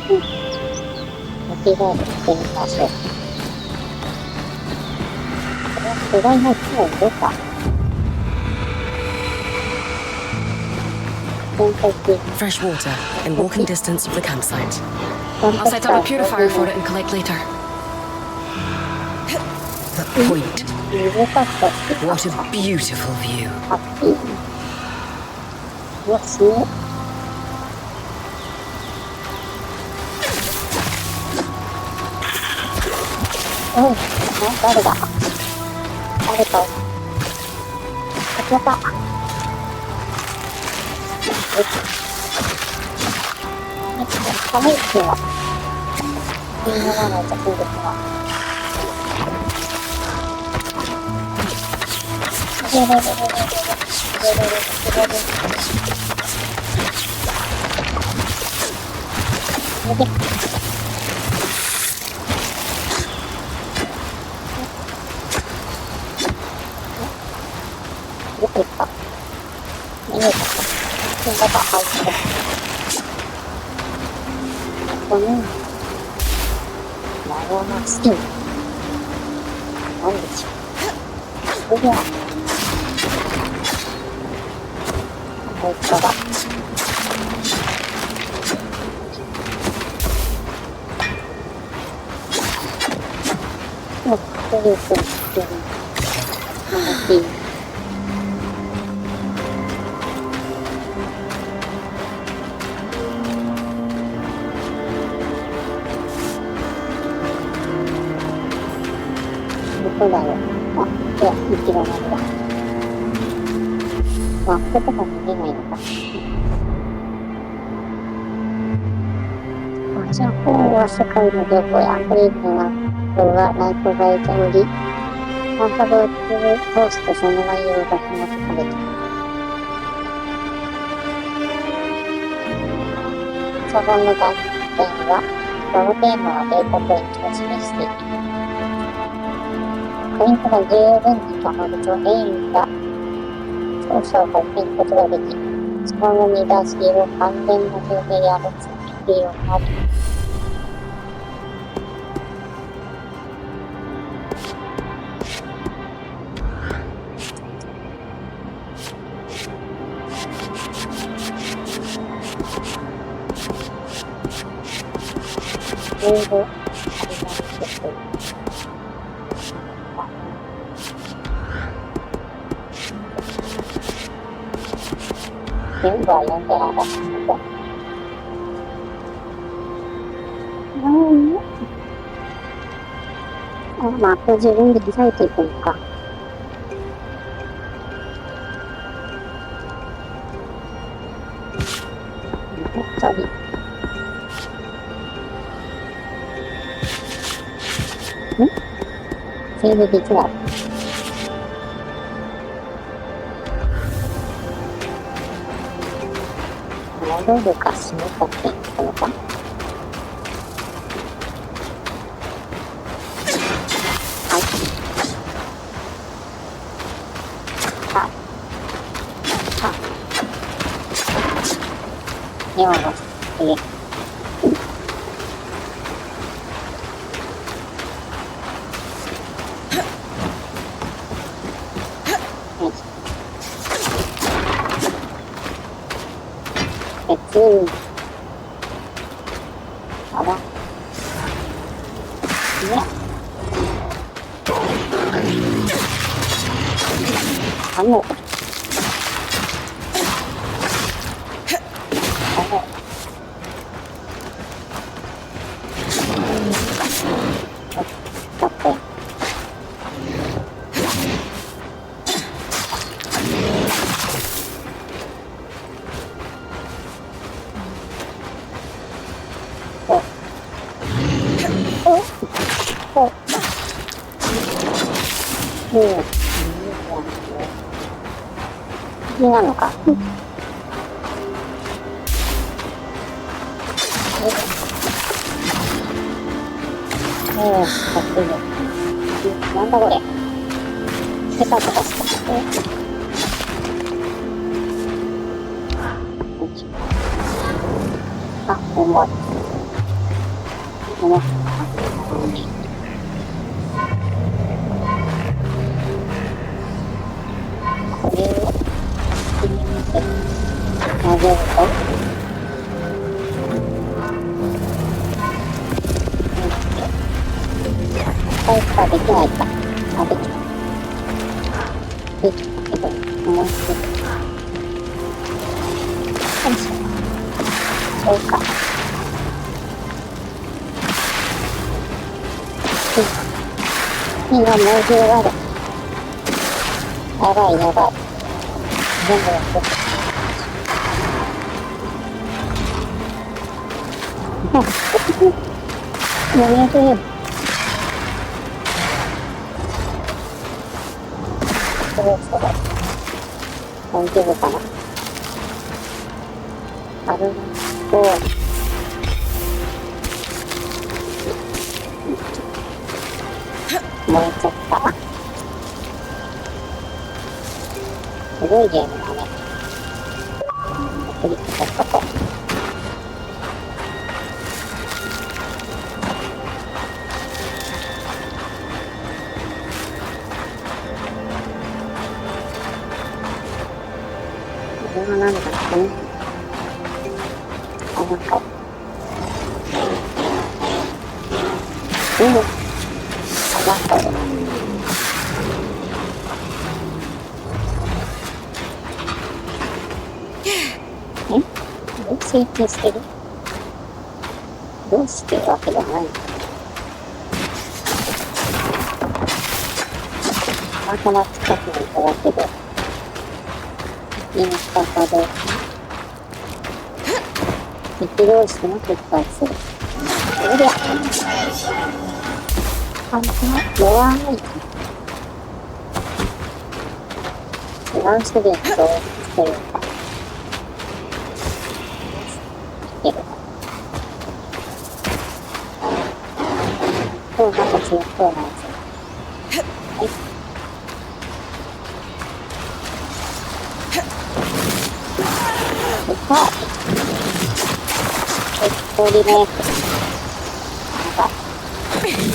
間違えてみましょう。これは巨大な木の色か。Fresh water in walking distance of the campsite. I'll set up a purifier for it and collect later. The point. What a beautiful view. うわ、すごい。誰だ。誰か。やった。寒いっていうのは。みんなならじゃいいですが。どこ行った？見えたか。金が入ってる。ここに、マヨナスティン。なんでしょう。それでは、こいつが、もう、こういうふうにしてる。楽しい。どこだろう。あ、いや、行き止まりだ。マップとか見れないのか。あ、じゃあ、本は世界のどこや、フリーズな人がナイトガイドより、アルファベットを通してその内容が紐解かれている。そのの断点は、このテーマはデータポイントを示している。ポイントが十分に溜まるとメインが少々始めることができ、その見出しを完全な状態で表す必要がある。英語ありますけど。全部は読んでなかったけど。あ、マップ自分で開いていくのか。本当に。セーブできない。戻るか死ぬかって言ったのか。はい。あ。あ。よーし。あら。ね。あの。なのか。なんだこれ。ペタペタした。あ、重い。重い。これを投げると回復はできないか。あ、できた。できたけど、もう一つ。よいしょ。そうか。今、もう10ある。やばいやばい。全部やってた。やめてよ。そろそろ大丈夫かな。あると燃えちゃった。すごいゲームだね。クリックしとこう。は何だっけね。あ、なんか。なんか。成長してる？どうしてるわけじゃない。たまたま近くにいただけで、インスタ化で、敵同士の結果する。おりゃ。あんた、弱い。違う種類の動物というか、なんか強そうなやつ。はい。氷のやつ。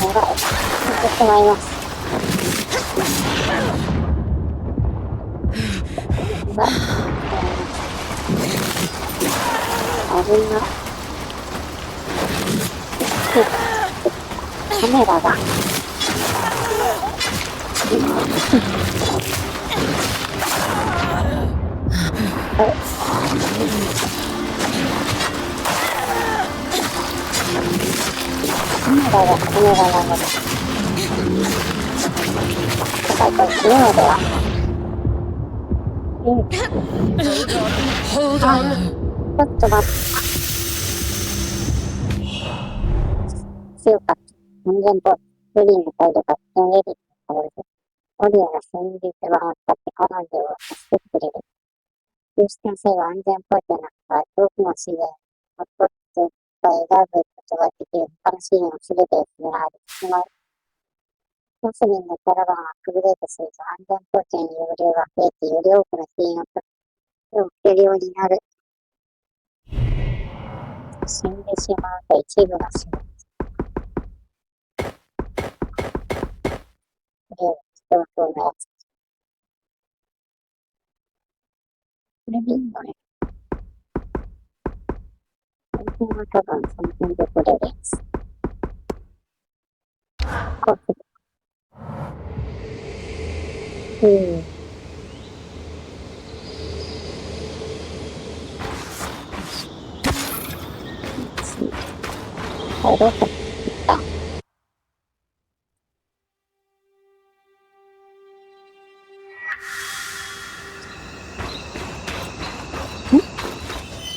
なんか、ってしまいます。危な。カメラが。カメラなので。だからこれ昨日では。Hold on. ちょっと待って。強かった。人間とフリーの態度が危険エリーに倒れて、オリアが戦術版を使って彼女を助けてくれる。有識の性は安全ポイントなのか、遠くの資源を取って選ぶことができる他の資源を全て狙われてしまう。モスリンのキャラバンをアップグレードすると安全ポイントの容量が増えて、より多くの資源を受けるようになる。死んでしまうと一部が死ぬ。人はそうなやつ。これでいいのね。この辺は多分その辺で取れるやつ。こうする。どうかった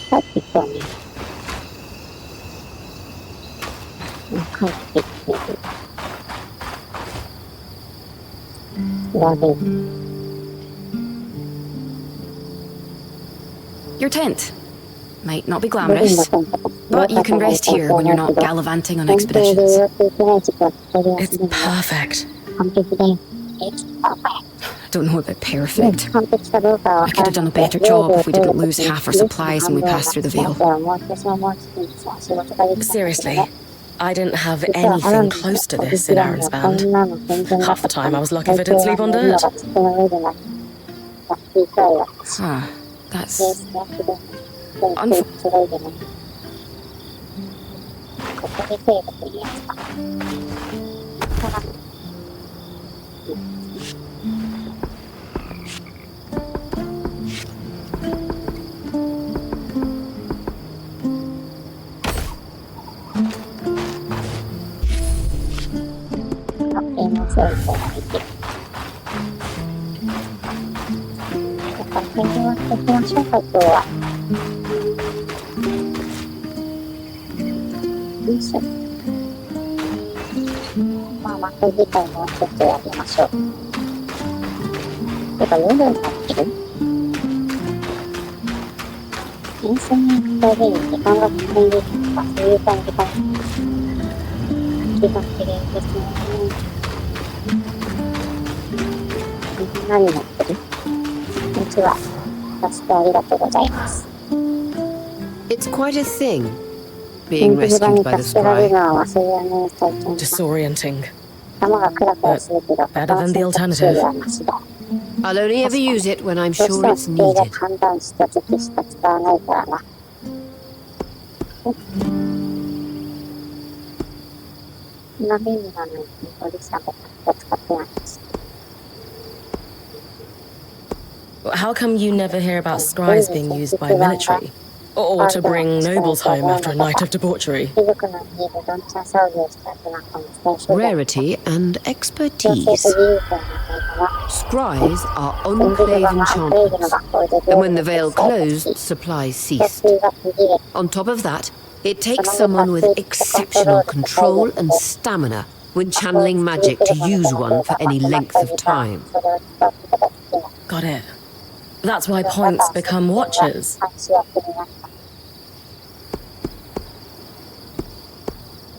帰ってきたね。帰ってきてる。やべえ。Your tent might not be glamorous, but you can rest here when you're not gallivanting on expeditions. It's perfect. Don't know about perfect. I could have done a better job if we didn't lose half our supplies when we passed through the veil. Seriously, I didn't have anything close to this in Aaron's band. Half the time I was lucky if I didn't sleep on dirt. Huh. That's...また次回もう一つやりましょう。てか夜になってる？演奏に行くたびに時間が進んでいくとかそういう感じかな。気が綺麗ですね。何になってる？こんにちは。助けありがとうございます。It's quite a thing, being rescued by the spy. Disorienting. But better than the alternative. I'll only ever use it when I'm そし sure たら it's スピード needed. 判断した時しか使わないからな。そんな便利なのに、本当にさ、使ってないです。How come you never hear about scries being used by military? Or to bring nobles home after a night of debauchery? 貴族の家でどんちゃん騒ぎをした後なんかも伝えそうだ。 Rarity and 強制 expertise. 的有効な会話は、 Scries are エングル enclave がエングル enchantments, の学校で and when the veil closed, supplies 呼 ceased. 吸が途切れ、 On top of that, it takes someone with exceptional control and stamina when channeling magic to use one for any length of time. それを使うことができない。 Got it. That's why points become watchers. 監視役になった。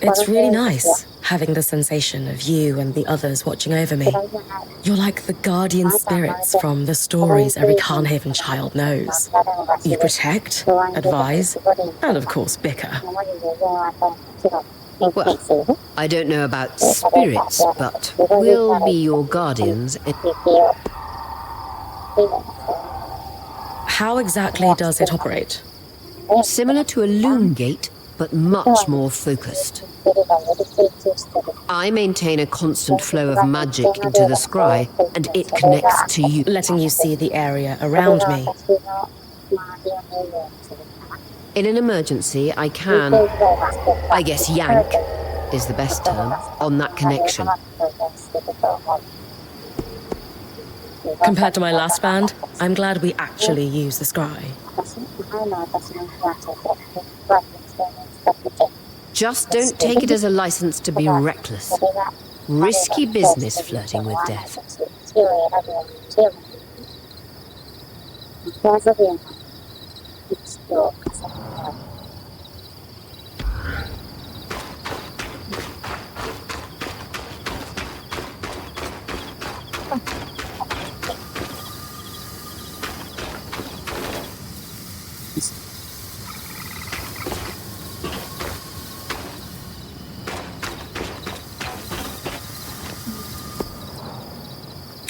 It's really nice having the sensation of you and the others watching over me. You're like the guardian spirits from the stories every Carnhaven child knows. You protect, advise, and of course bicker. Well, I don't know about spirits, but we'll be your guardians. How exactly does it operate? Similar to a loom gate, but much more focused. I maintain a constant flow of magic into the scry, and it connects to you. Letting you see the area around me. In an emergency, I can, I guess yank is the best term, on that connection. Compared to my last band, I'm glad we actually use the scry. Just don't take it as a license to be reckless. Risky business flirting with death.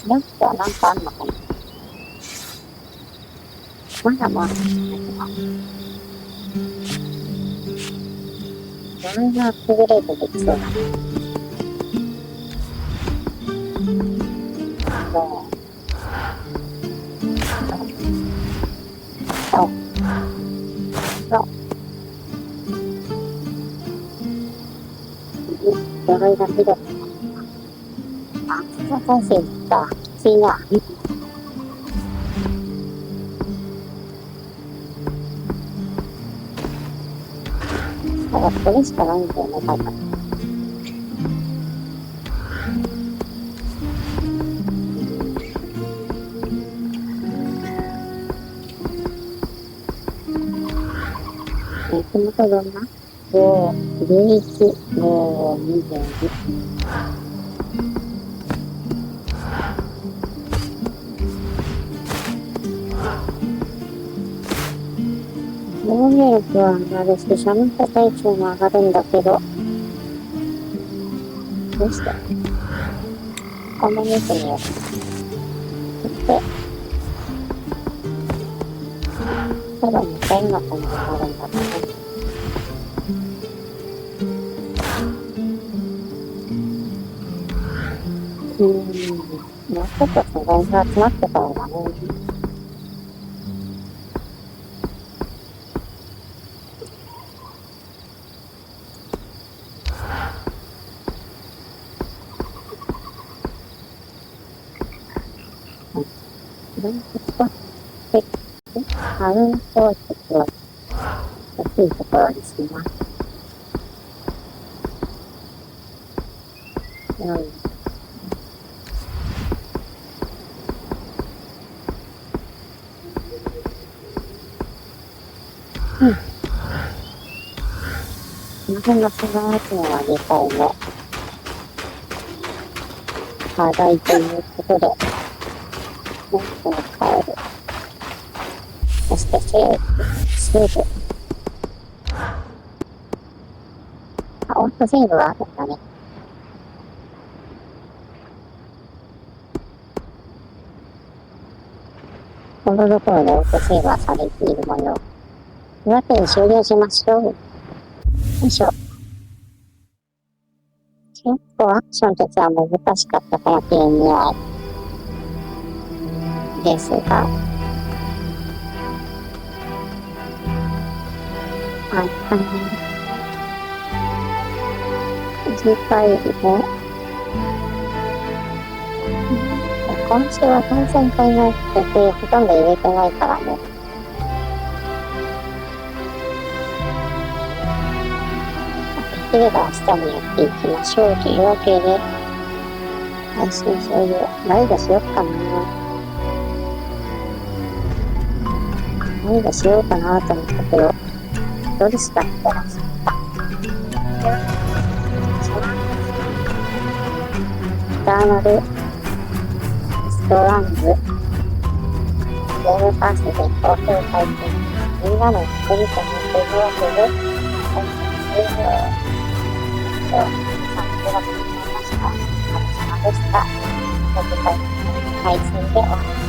なんかあんのかな。まだまだ。これがアップグレードできそうだね。鎧がひどい。あ、再生だ。きついな。ただこれしかないんだよね、多分。手元どんな11、もう22。防御力は上がるし、シャミット体調も上がるんだけど、どうしてこの見てみよう。そして、ただ似たような感じになるんだけど、もうちょっと素材が集まってからだね。ハルン鉱石を欲しいところにします。この辺の素材集めは理解の課題ということで、もっと変える。そしてセーブ。あ、オートセーブはあるんだね。このところでオートセーバーされている模様。岩手に終了しましょう。よいしょ。結構アクションとしては難しかったからっていうにはですが、次回も、今週は感染会の予定ほとんど入れてないからね。できれば明日もやっていきましょうというわけで、配信そういうライドしよっかな。ライドしようかなと思ったけど、どうでしたってなった。エターナルストランズゲームパスで好評体験、みんなの作りとなっているわけで、最終了と3月になりました。お疲れ様でした。次回の配信でお会いしましょう。